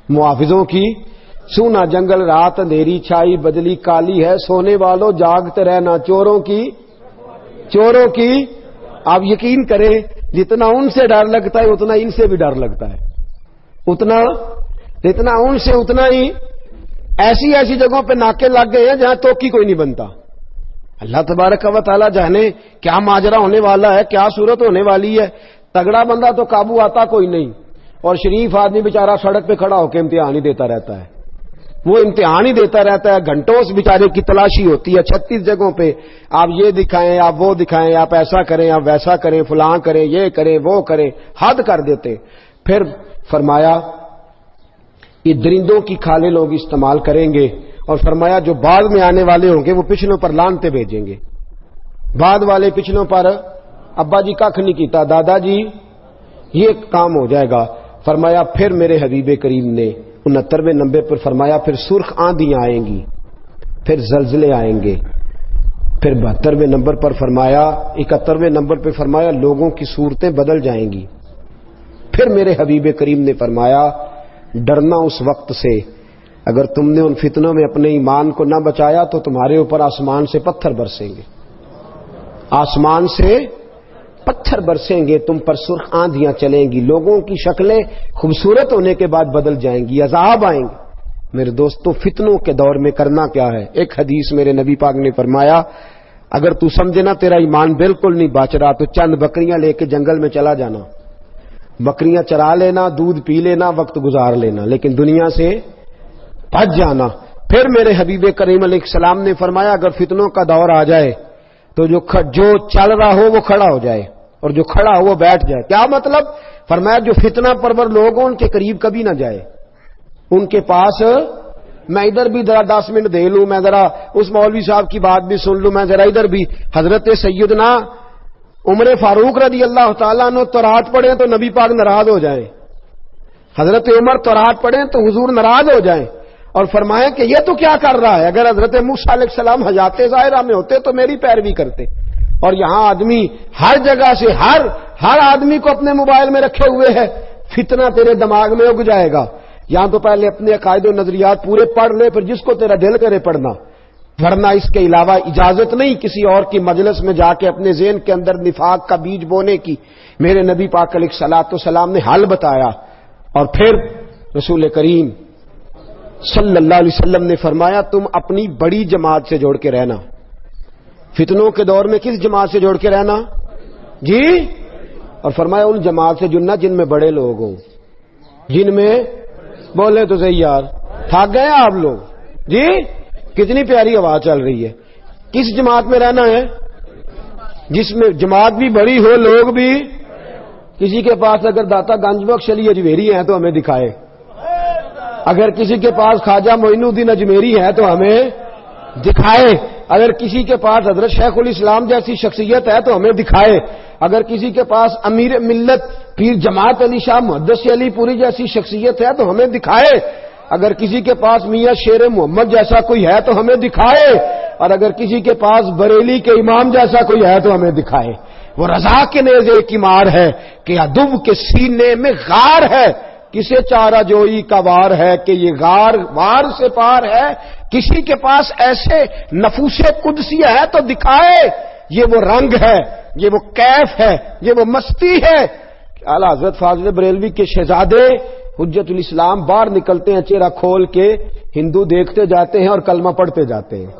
محافظوں کی سونا جنگل، رات اندھیری چھائی، بدلی کالی ہے، سونے والوں جاگتے رہنا، چوروں کی آپ یقین کریں جتنا ان سے ڈر لگتا ہے اتنا ان سے بھی ڈر لگتا ہے. جتنا ان سے اتنا ہی ایسی ایسی جگہوں پہ ناکے لگ گئے ہیں جہاں توکی کوئی نہیں بنتا. اللہ تبارک و تعالی جانے کیا ماجرا ہونے والا ہے، کیا صورت ہونے والی ہے. تگڑا بندہ تو قابو آتا کوئی نہیں، اور شریف آدمی بیچارہ سڑک پہ کھڑا ہو کے امتحان ہی دیتا رہتا ہے. وہ امتحان ہی دیتا رہتا ہے، گھنٹوں اس بیچارے کی تلاشی ہوتی ہے 36 جگہوں پہ. آپ یہ دکھائیں، آپ وہ دکھائیں، آپ ایسا کریں، آپ ویسا کریں، فلاں کریں، یہ کریں، وہ کریں، حد کر دیتے. پھر فرمایا یہ درندوں کی کھالیں لوگ استعمال کریں گے، اور فرمایا جو بعد میں آنے والے ہوں گے وہ پچھلوں پر لانتے بھیجیں گے. بعد والے پچھلوں پر ابا جی کھ نہیں کیتا، دادا جی یہ کام ہو جائے گا. فرمایا پھر میرے حبیب کریم نے 69ویں نمبر پر فرمایا پھر سرخ آندیاں آئیں گی، پھر زلزلے آئیں گے. پھر 72ویں نمبر پر فرمایا، 71ویں نمبر پر فرمایا لوگوں کی صورتیں بدل جائیں گی. پھر میرے حبیب کریم نے فرمایا ڈرنا اس وقت سے اگر تم نے ان فتنوں میں اپنے ایمان کو نہ بچایا تو تمہارے اوپر آسمان سے پتھر برسیں گے، آسمان سے پتھر برسیں گے، تم پر سرخ آندیاں چلیں گی، لوگوں کی شکلیں خوبصورت ہونے کے بعد بدل جائیں گی، عذاب آئیں گے. میرے دوستو فتنوں کے دور میں کرنا کیا ہے؟ ایک حدیث میرے نبی پاک نے فرمایا اگر تو سمجھے نا تیرا ایمان بالکل نہیں بچ رہا تو چند بکریاں لے کے جنگل میں چلا جانا، بکریاں چرا لینا، دودھ پی لینا، وقت گزار لینا، لیکن دنیا سے بچ جانا. پھر میرے حبیب کریم علیہ السلام نے فرمایا اگر فتنوں کا دور آ جائے تو جو چل رہا ہو وہ کھڑا ہو جائے اور جو کھڑا ہو وہ بیٹھ جائے. کیا مطلب؟ فرمایا جو فتنہ پرور لوگ ہوں ان کے قریب کبھی نہ جائے، ان کے پاس میں ادھر بھی ذرا 10 منٹ دے لوں، میں ذرا اس مولوی صاحب کی بات بھی سن لوں، میں ذرا ادھر بھی. حضرت سیدنا عمر فاروق رضی اللہ تعالیٰ عنہ تورات پڑھیں تو نبی پاک ناراض ہو جائیں، حضرت عمر تورات پڑھیں تو حضور ناراض ہو جائیں اور فرمائیں کہ یہ تو کیا کر رہا ہے، اگر حضرت موسیٰ علیہ السلام حیات ظاہرہ میں ہوتے تو میری پیروی کرتے. اور یہاں آدمی ہر جگہ سے ہر آدمی کو اپنے موبائل میں رکھے ہوئے ہے، فتنہ تیرے دماغ میں اگ جائے گا. یہاں تو پہلے اپنے عقائد و نظریات پورے پڑھ لے، پھر جس کو تیرا دل کرے پڑھنا، ورنہ اس کے علاوہ اجازت نہیں کسی اور کی مجلس میں جا کے اپنے ذہن کے اندر نفاق کا بیج بونے کی۔ میرے نبی پاک علیہ الصلوۃ والسلام نے حل بتایا، اور پھر رسول کریم صلی اللہ علیہ وسلم نے فرمایا تم اپنی بڑی جماعت سے جوڑ کے رہنا۔ فتنوں کے دور میں کس جماعت سے جوڑ کے رہنا جی؟ اور فرمایا ان جماعت سے جڑنا جن میں بڑے لوگ ہوں، جن میں بولے تو صحیح یار، تھک گئے آپ لوگ جی؟ کتنی پیاری آواز چل رہی ہے۔ کس جماعت میں رہنا ہے؟ جس میں جماعت بھی بڑی ہو، لوگ بھی۔ کسی کے پاس اگر داتا گنج بخش علی اجمیری ہیں تو ہمیں دکھائے، اگر کسی کے پاس خواجہ معین الدین اجمیری ہے تو ہمیں دکھائے، اگر کسی کے پاس حضرت شیخ الاسلام جیسی شخصیت ہے تو ہمیں دکھائے، اگر کسی کے پاس امیر ملت پیر جماعت علی شاہ محدث علی پوری جیسی شخصیت ہے تو ہمیں دکھائے، اگر کسی کے پاس میاں شیر محمد جیسا کوئی ہے تو ہمیں دکھائے، اور اگر کسی کے پاس بریلی کے امام جیسا کوئی ہے تو ہمیں دکھائے۔ وہ رضا کے نیزے کی مار ہے کہ عدو کے سینے میں غار ہے، کسے چارہ جوئی کا وار ہے کہ یہ غار وار سے پار ہے۔ کسی کے پاس ایسے نفوس قدسی ہے تو دکھائے، یہ وہ رنگ ہے، یہ وہ کیف ہے، یہ وہ مستی ہے۔ اعلیٰ حضرت فاضل بریلوی کے شہزادے حجت الاسلام باہر نکلتے ہیں چہرہ کھول کے، ہندو دیکھتے جاتے ہیں اور کلمہ پڑھتے جاتے ہیں۔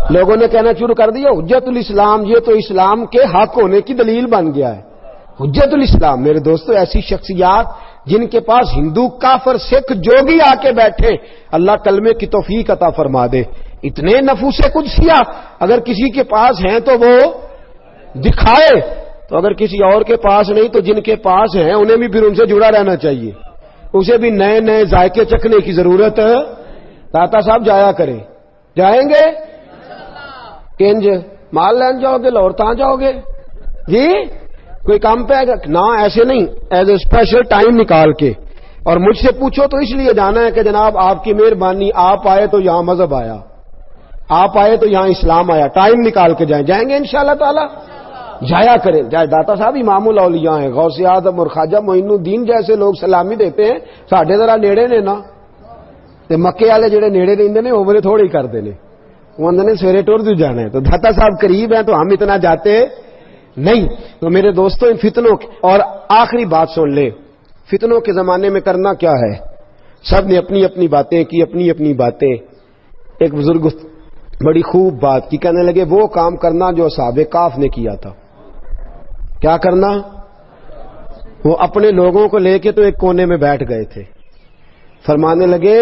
لوگوں نے کہنا شروع کر دیا حجت الاسلام یہ تو اسلام کے حق ہونے کی دلیل بن گیا ہے۔ حجت الاسلام میرے دوستو ایسی شخصیات جن کے پاس ہندو کافر سکھ جوگی آ کے بیٹھے، اللہ کلمے کی توفیق عطا فرما دے۔ اتنے نفوس قدسیہ اگر کسی کے پاس ہیں تو وہ دکھائے، تو اگر کسی اور کے پاس نہیں تو جن کے پاس ہیں انہیں بھی پھر ان سے جڑا رہنا چاہیے، اسے بھی نئے نئے ذائقے چکھنے کی ضرورت ہے۔ داتا صاحب جایا کریں، جائیں گے کنج مال لین جاؤ گے، لاہور تاں جاؤ گے جی؟ کوئی کام پہ آئے گا؟ نہ ایسے نہیں، ایز اے اسپیشل ٹائم نکال کے۔ اور مجھ سے پوچھو تو اس لیے جانا ہے کہ جناب آپ کی مہربانی، آپ آئے تو یہاں مذہب آیا، آپ آئے تو یہاں اسلام آیا، ٹائم نکال کے جائیں، جائیں گے انشاءاللہ تعالی، جایا کریں۔ جائے داتا صاحب امام الاولیاء ہیں، غوث اعظم اور خواجہ معین الدین جیسے لوگ سلامی دیتے ہیں، ساڈے ذرا نیڑے نے نا، تے مکے والے جڑے نیڑے رہندے نے وہ بڑے تھوڑے ہی کردے نے، وہ نے سویرے ٹور دو جانا ہے، تو داتا صاحب قریب ہیں تو ہم اتنا جاتے نہیں۔ تو میرے دوستوں ان فتنوں اور آخری بات سن لے، فتنوں کے زمانے میں کرنا کیا ہے؟ سب نے اپنی اپنی باتیں کی، اپنی اپنی باتیں۔ ایک بزرگ بڑی خوب بات کی، کہنے لگے وہ کام کرنا جو اصحاب کہف نے کیا تھا۔ کیا کرنا؟ وہ اپنے لوگوں کو لے کے تو ایک کونے میں بیٹھ گئے تھے، فرمانے لگے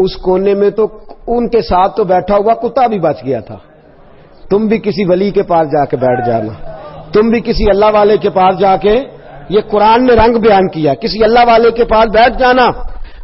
اس کونے میں تو ان کے ساتھ تو بیٹھا ہوا کتا بھی بچ گیا تھا، تم بھی کسی ولی کے پاس جا کے بیٹھ جانا، تم بھی کسی اللہ والے کے پاس جا کے، یہ قرآن نے رنگ بیان کیا، کسی اللہ والے کے پاس بیٹھ جانا،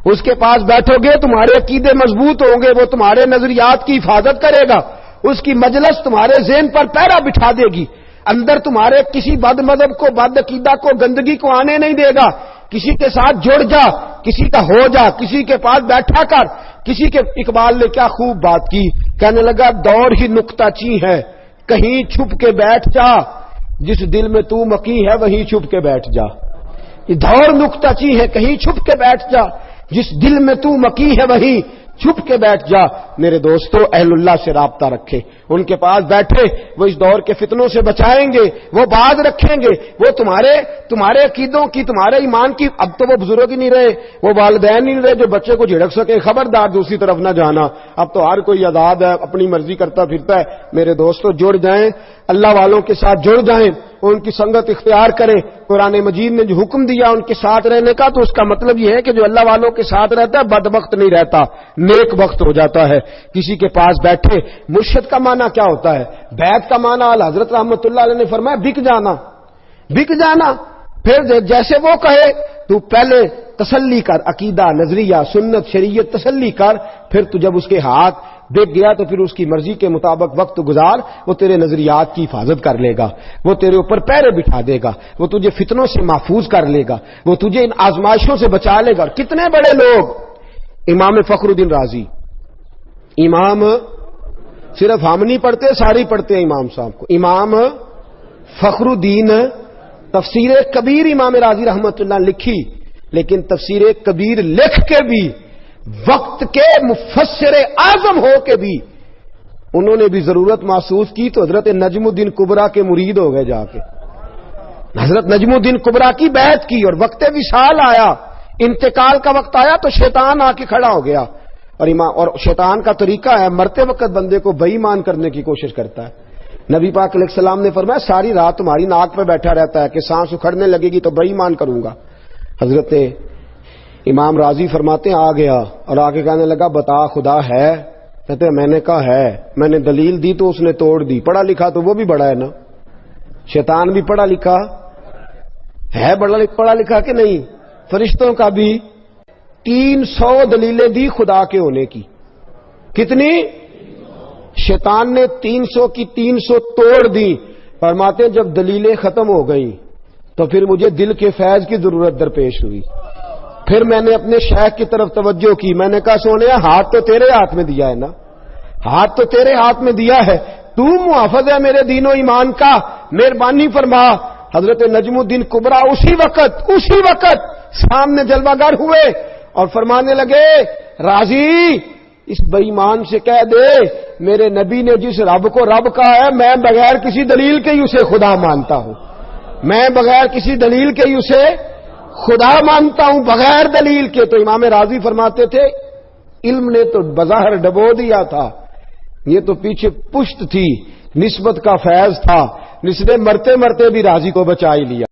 اس کے پاس بیٹھو گے تمہارے عقیدے مضبوط ہوں گے، وہ تمہارے نظریات کی حفاظت کرے گا، اس کی مجلس تمہارے ذہن پر پہرا بٹھا دے گی، اندر تمہارے کسی بد مذہب کو، بد عقیدہ کو، گندگی کو آنے نہیں دے گا۔ کسی کے ساتھ جڑ جا، کسی کا ہو جا، کسی کے پاس بیٹھا کر، کسی کے۔ اقبال نے کیا خوب بات کی، کہنے لگا دور ہی نکتہ چی ہے، کہیں چھپ کے بیٹھ جا، جس دل میں تو مکی ہے وہیں چھپ کے بیٹھ جا۔ یہ دور نکتہ چی ہے، کہیں چھپ کے بیٹھ جا، جس دل میں تو مکی ہے وہیں چھپ کے بیٹھ جا۔ میرے دوستو اہل اللہ سے رابطہ رکھے، ان کے پاس بیٹھے، وہ اس دور کے فتنوں سے بچائیں گے، وہ باز رکھیں گے، وہ تمہارے عقیدوں کی، تمہارے ایمان کی۔ اب تو وہ بزرگ ہی نہیں رہے، وہ والدین نہیں رہے جو بچے کو جھڑک سکے، خبردار دوسری طرف نہ جانا، اب تو ہر کوئی آزاد ہے، اپنی مرضی کرتا پھرتا ہے۔ میرے دوستو جڑ جائیں، اللہ والوں کے ساتھ جڑ جائیں، ان کی سنگت اختیار کریں۔ قرآن مجید نے جو حکم دیا ان کے ساتھ رہنے کا، تو اس کا مطلب یہ ہے کہ جو اللہ والوں کے ساتھ رہتا ہے بدبخت نہیں رہتا، نیک وقت ہو جاتا ہے۔ کسی کے پاس بیٹھے، مرشد کا معنی کیا ہوتا ہے؟ بیعت کا معنی حضرت رحمت اللہ علیہ نے فرمایا بک جانا، بک جانا۔ پھر جیسے وہ کہے تو پہلے تسلی کر، عقیدہ، نظریہ، سنت، شریعت تسلی کر، پھر تو جب اس کے ہاتھ بک گیا تو پھر اس کی مرضی کے مطابق وقت گزار، وہ تیرے نظریات کی حفاظت کر لے گا، وہ تیرے اوپر پیرے بٹھا دے گا، وہ تجھے فتنوں سے محفوظ کر لے گا، وہ تجھے ان آزمائشوں سے بچا لے گا۔ اور کتنے بڑے لوگ، امام فخر الدین رازی، امام صرف ہم نہیں پڑھتے، سارے پڑھتے ہیں امام صاحب کو، امام فخر الدین، تفسیر کبیر امام رازی رحمت اللہ لکھی، لیکن تفسیر کبیر لکھ کے بھی، وقت کے مفسر اعظم ہو کے بھی انہوں نے بھی ضرورت محسوس کی تو حضرت نجم الدین کبریٰ کے مرید ہو گئے جا کے. حضرت نجم الدین کبریٰ کی بیعت کی اور وقت وصال آیا, انتقال کا وقت آیا تو شیطان آ کے کھڑا ہو گیا. اور شیطان کا طریقہ ہے مرتے وقت بندے کو بے ایمان کرنے کی کوشش کرتا ہے. نبی پاک علیہ السلام نے فرمایا ساری رات تمہاری ناک پہ بیٹھا رہتا ہے کہ سانس اکھڑنے لگے گی تو بے ایمان کروں گا. حضرت امام راضی فرماتے ہیں آ گیا اور آ کے کہنے لگا بتا خدا ہے؟ کہتے ہیں میں نے کہا ہے. میں نے دلیل دی تو اس نے توڑ دی. پڑھا لکھا تو وہ بھی بڑا ہے نا, شیطان بھی پڑھا لکھا ہے, پڑھا لکھا کہ نہیں. فرشتوں کا بھی 300 دلیلیں دی خدا کے ہونے کی. کتنی؟ شیطان نے 300 کی 300 توڑ دی. فرماتے ہیں جب دلیلیں ختم ہو گئیں تو پھر مجھے دل کے فیض کی ضرورت درپیش ہوئی. پھر میں نے اپنے شیخ کی طرف توجہ کی. میں نے کہا سونیا ہاتھ تو تیرے ہاتھ میں دیا ہے نا, ہاتھ تو تیرے ہاتھ میں دیا ہے, تو محافظ ہے میرے دین و ایمان کا, مہربانی فرما. حضرت نجم الدین کبریٰ اسی وقت سامنے جلوہ گر ہوئے اور فرمانے لگے راضی اس بے ایمان سے کہہ دے میرے نبی نے جس رب کو رب کہا ہے میں بغیر کسی دلیل کے ہی اسے خدا مانتا ہوں, میں بغیر کسی دلیل کے ہی اسے خدا مانتا ہوں, بغیر دلیل کے. تو امام راضی فرماتے تھے علم نے تو بظاہر ڈبو دیا تھا, یہ تو پیچھے پشت تھی, نسبت کا فیض تھا, جس نے مرتے مرتے بھی راضی کو بچا ہی لیا.